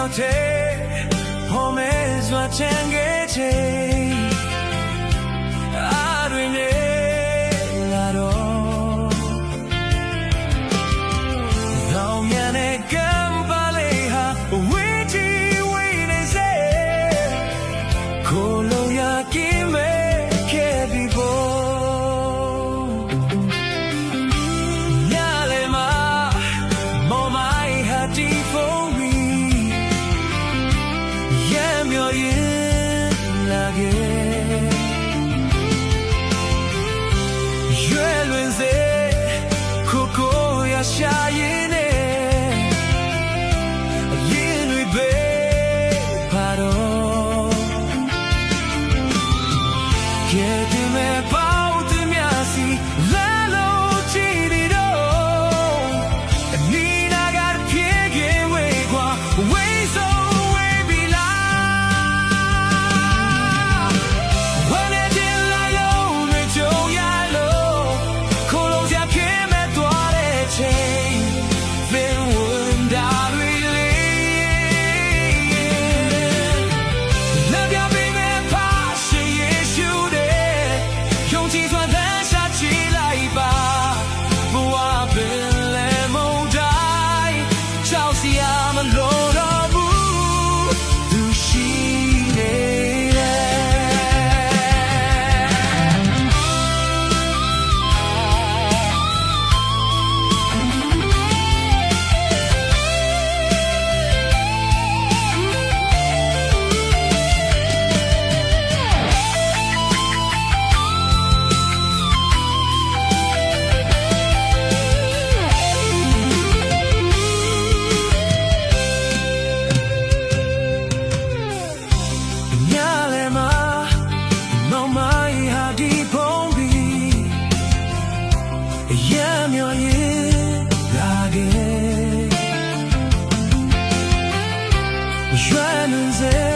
ရောက်တဲ့ဟောမဲစွာချမ်းခဲ့ချိန်အားတွေနဲ့လာတော့လောင်ရတဲ့ကံပါလေဟာဝေးချီဝေးနေစေကိုလိုရကင်းမဲ့ခဲ့ပြီးဖို့ညလေမှာမော်မိုင်ဟာတီဖုန်းပြီးရမ်းမြော်ရင်လာခဲ့ရွယ်လွင်စေကိုကိုရရှာရင်နဲ့အရင်တွေပဲပါတော့ကဲဒီမဲ့ပေါ့သူများစီလာလို့ချီနေတော့အနီးနာကပြေခင်ဝေးကွာဝေးဆုံးဝေးပြီလားဝမ်းနဲ့တင်လာလို့တွေကြုံရလို့ခိုးလုံးချခင်မဲ့သွားတဲ့ချိန်ပင်ဝန်တာတွေလက်ပြပေးမဲ့ပါရှင်ယေရှုတဲ့ယုံကြည်စွာသမ်းရှာကြည့်လိုက်ပါဘဝပင်လဲမုန်တိုင်းကြောက်စရာမလိုတော့ဘူးသူရှိနေတယ်ညလေမှာမောင်မိုင်ဟာဒီဖုန်းပြီးရမ်းမြော်ရင်လာခဲ့ရွယ်လွန်စေ